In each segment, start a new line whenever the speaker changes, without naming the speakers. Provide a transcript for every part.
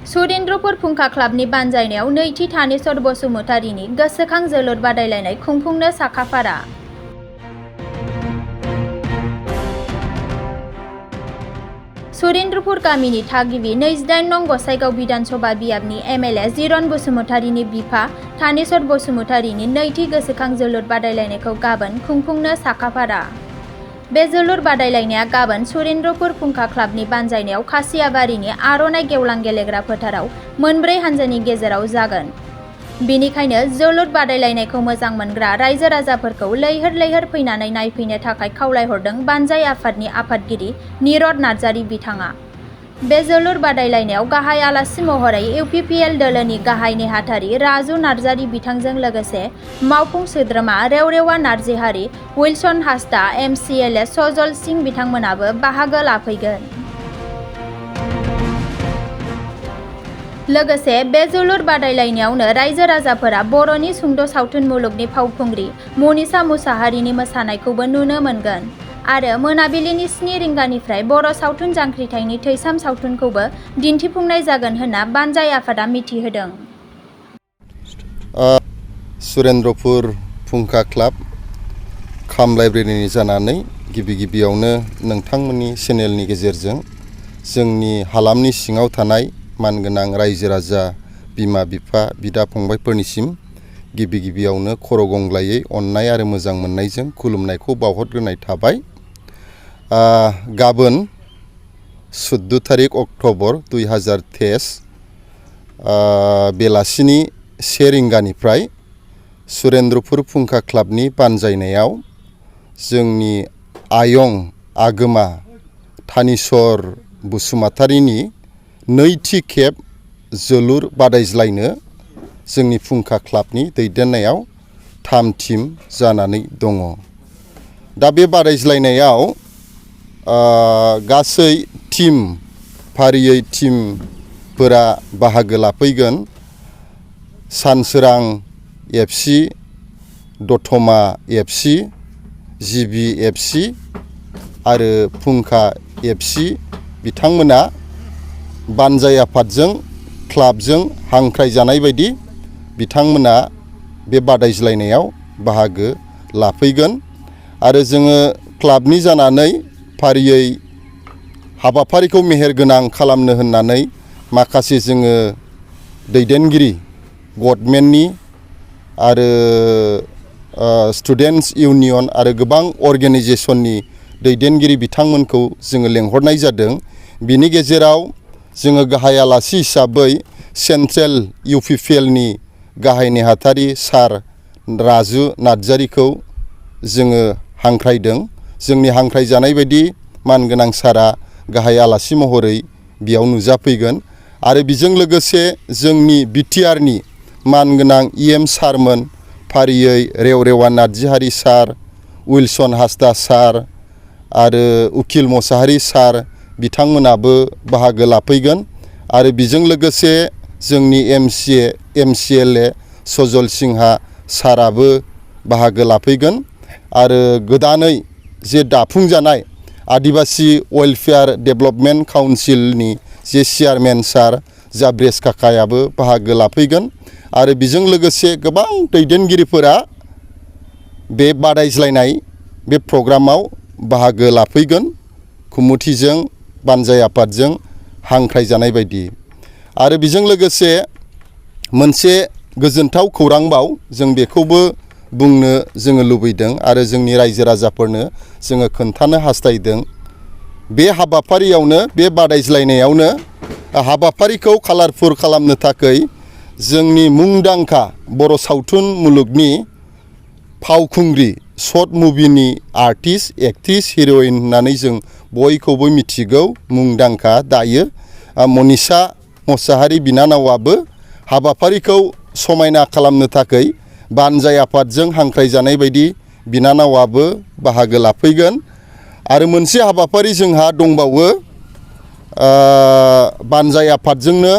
सुरेन्द्रपुर फुंखा क्लाबनि बानजायनायाव नैथि थानेश्वर बसुमतारीनि गोसोखां जोलुर बादायलायनाय खुंफुंनो साखाफारा। सुरेन्द्रपुर गामिनि थागिबि 28 नं गसाइगाव विधानसभा बियाबनि एमएलए जिरन बसुमतारीनि बिफा थानेश्वर बसुमतारीनि नैथि गोसोखां जोलुर बादायलायनायखौ गाबोन खुंफुंनो साखाफारा। बे जोलुर बादायलायनाया गाबोन सुरेन्द्रपुर फुंखा क्लाबनि बानजायनायाव खासियाबारिनि आर'नाइ गेवलां गेलेग्रा फोथाराव मोनब्रै हानजानि गेजेराव जागोन। बेनिखायनो जोलुर बादायलायनायखौ मोजां मोनग्रा रायजो राजाफोरखौ लैहोर लैहोर फैनानै नायफैनो थाखाय खावलायहरदों बानजाय आफादनि आफादगिरि निरद नार्जारी बिथाङा। बे जोलुर बादायलायनायाव गाहाय आलासि महरै इउपिपिएल दोलोनि गाहाय नेहाथारि राजु नार्जारी बिथांजों लोगोसे मावफुं सोद्रोमा रेवरेवा नार्जिहारि, उइलसन हासदा, एमसिएलए सजल सिंह बिथांमोनाबो बाहागो लाफैगोन। लोगोसे बे जोलुर बादायलायनायावनो रायजो राजाफोरा बर'नि सुंद' सावथुन मुलुगनि फावखुंग्रि मनिषा मुसाहारिनि मोसानायखौबो नुनो मोनगोन आरो मोनाबिलिनि 7 रिंगानिफ्राय बर' सावथुन जांख्रिथायनि थैसाम सावथुनखौबो दिन्थिफुंनाय जागोन होनना बानजाय आफादा मिथिहोदों।
सुरेन्द्रपुर फुंखा क्लाब खाम लाइब्रेरिनि जानानै गिबियावनो नोंथांमोननि चेनेलनि गेजेरजों जोंनि हालामनि सिङाव थानाय मानगोनां रायजो राजा, बिमा बिफा, बिदा फंबायफोरनिसिम गिबियावनो खर' गंग्लायै अननाय आरो मोजां मोननायजों खुलुमनायखौ बावहरग्रोनाय थाबाय। गाबोन 14 तारिख अक्ट'बर 2023 बेलासिनि 1 रिंगानिफ्राय सुरेन्द्रपुर फुंखा क्लाबनि बानजायनायाव जोंनि आयं आगोमा थानेश्वर बसुमतारीनि नैथि खेब जोलुर बादायज्लायनो जोंनि फुंखा क्लाबनि दैदेननायाव थाम टिम जानानै दङ। दा बे बादायज्लायनायाव गासै टिम फारियै टिमफोरा बाहागो लाफैगोन। सानसोरां एफसि, दतमा एफसि, जिबि एफसि आरो फुंखा एफसि बिथांमोना बानजाय आफादजों क्लाबजों हांख्रायजानाय बायदि बिथांमोना बे बादायज्लायनायाव बाहागो लाफैगोन आरो जोङो क्लाबनि जानानै फारियै हाबाफारिखौ मेहेरगोनां खालामनो होननानै माखासे जोङो दैदेनगिरि गभर्नमेन्टनि आरो स्टुडेन्टस इउनियन आरो गोबां अर्गेनाइजेसननि दैदेनगिरि बिथांमोनखौ जोङो लेंहरनाय जादों। बिनि गेजेराव जोङो गाहाय आलासि हिसाबै सेन्ट्रेल इउपिपिएलनि गाहाय नेहाथारि सार राजु नार्जारीखौ जोङो हांख्रायदों। जोंनि हांख्रायजानाय बायदि मानगोनां सारा गाहाय आलासि महरै बेयाव नुजाफैगोन आरो बेजों लोगोसे जोंनि बिटिआरनि मानगोनां इएम सारमोन फारियै रेवरेवा नार्जिहारि सार, उइलसन हासदा सार आरो उकिल मुसाहारि सार बिथांमोनाबो बाहागो लाफैगोन आरो बेजों लोगोसे जोंनि एमसिएलए सजल सिंहा साराबो बाहागो लाफैगोन आरो गोदानै जे दाफुंजानाय आदिबासि वेलफेयार डेभेलपमेन्ट काउन्सिलनि जे चेयारमेन सार जाब्रेस काकायाबो बाहागो लाफैगोन आरो बेजों लोगोसे गोबां दैदेनगिरिफोरा बे बादायज्लायनाय बे प्रग्रामाव बाहागो लाफैगोन कमिटिजों बानजाय आफादजों हांख्रायजानाय बायदि। आरो बेजों लोगोसे मोनसे गोजोनथाव खौरांबाव जों बेखौबो बुंनो जोङो लुबैदों आरो जोंनि रायजो राजाफोरनो जोङो खोन्थानो हास्थायदों। बे हाबाफारियावनो बे बादायज्लायनायावनो हाबाफारिखौ कालारफुल खालामनो थाखाय जोंनि मुंदांखा बर' सावथुन मुलुगनि फावखुंग्रि शर्ट मुभिनि आर्टिस्ट, एक्ट्रिस, हिर'इन होननानै जों बयखौबो मिथिगौ मुंदांखा दायो मनिषा मुसाहारि बिनानावाबो हाबाफारिखौ समायना खालामनो थाखाय बानजाय आफादजों हांख्रायजानाय बायदि बिनानावाबो बाहागो लाफैगोन आरो मोनसे हाबाफारि जोंहा दंबावो बानजाय आफादजोंनो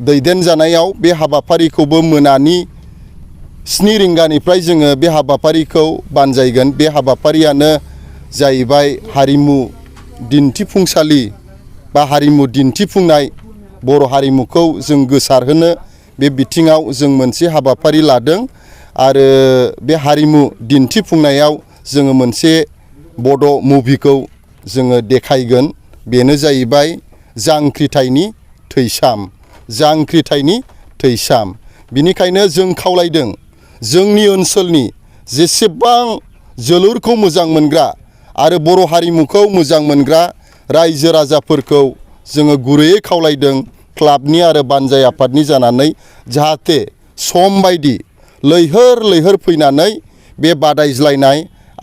दैदेनजानायाव बे हाबाफारिखौबो मोनानि 7 रिंगानिफ्राय जोङो बे हाबाफारिखौ बानजायगोन। बे हाबाफारियानो जाहैबाय हारिमु दिन्थिफुंसालि बा हारिमु दिन्थिफुंनाय बर' हारिमुखौ जों गोसारहोनो बे बिथिङाव जों मोनसे हाबाफारि लादों आरो बे हारिमु दिन्थिफुंनायाव जोङो मोनसे बड' मुभिखौ जोङो देखायगोन। बेनो जाहैबाय जांख्रिथायनि थैसाम। बिनिखायनो जों खावलायदों जोंनि ओनसोलनि जेसेबां जोलुरखौ मोजां मोनग्रा आरो बर' हारिमुखौ मोजां मोनग्रा रायजो राजाफोरखौ जोङो गुरैयै खावलायदों क्लाबनि आरो बानजाय आफादनि जानानै जाहाथे सम बायदि लैहोर फैनानै बे बादायज्लायनाय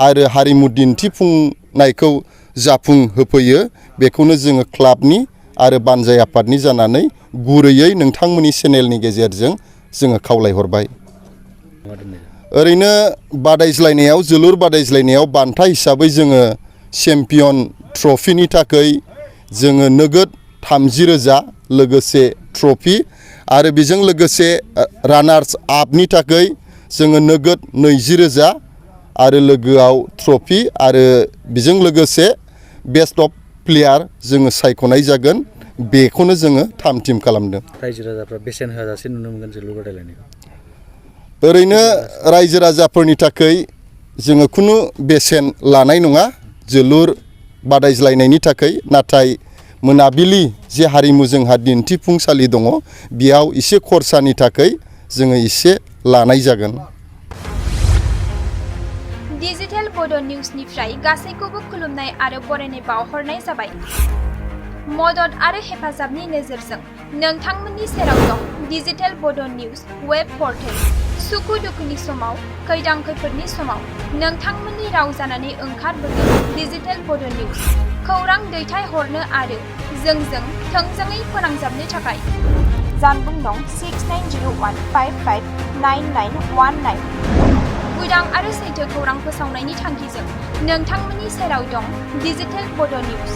आरो हारिमु दिन्थिफुंनायखौ जाफुंहोफैयो। बेखौनो जोङो क्लाबनि आरो बानजाय आफादनि जानानै गुरैयै नोंथांमोननि चेनेलनि गेजेरजों जोङो खावलायहरबाय। ओरैनो बादायज्लायनायाव जोलुर बादायज्लायनायाव बान्था हिसाबै जोङो चेम्पियन ट्रफिनि थाखाय जोङो नोगोद 30,000 लोगोसे ट्रफि आरो बेजों लोगोसे रानार्स आपनि थाखाय जोङो नोगोद 20,000 आरो लोगोआव ट्रफि आरो बेजों लोगोसे बेस्ट अफ प्लेयार जोङो सायख'नाय जागोन। बेखौनो जोङो थाम थिम खालामदों।
रायजो राजाफ्रा बेसेन होआजासे नुनो मोनगोन जोलुर बादायलायनायखौ।
ओरैनो रायजो राजाफोरनि थाखाय जोङो खुनु बेसेन लानाय नङा जोलुर बादायज्लायनायनि थाखाय, नाथाय मोनाबिलि जे हारिमु जोंहा दिन्थिफुंसालि दङ बेयाव एसे खरसानि थाखाय जोङो एसे लानाय जागोन।
डिजिटेल बड' निउसनिफ्राय गासैखौबो खुलुमनाय आरो बरायनाय बावहरनाय जाबाय। मदद आरो हेफाजाबनि नोजोरजों नोंथांमोननि सेराव दं डिजिटेल बड' निउस वेब पर्टेल। सुखु दुखुनि समाव, खैदां खैफोदनि समाव नोंथांमोननि राव जानानै ओंखारबोगोन डिजिटेल बड' निउस। खौरां दैथायहरनो आरो जोंजों थोंजोङै फोनांजाबनो थाखाय जानबुं नं 6901559919। उदां आरो सैथो खौरां फोसावनायनि थांखिजों नोंथांमोननि सेराव दं डिजिटेल बड' निउस।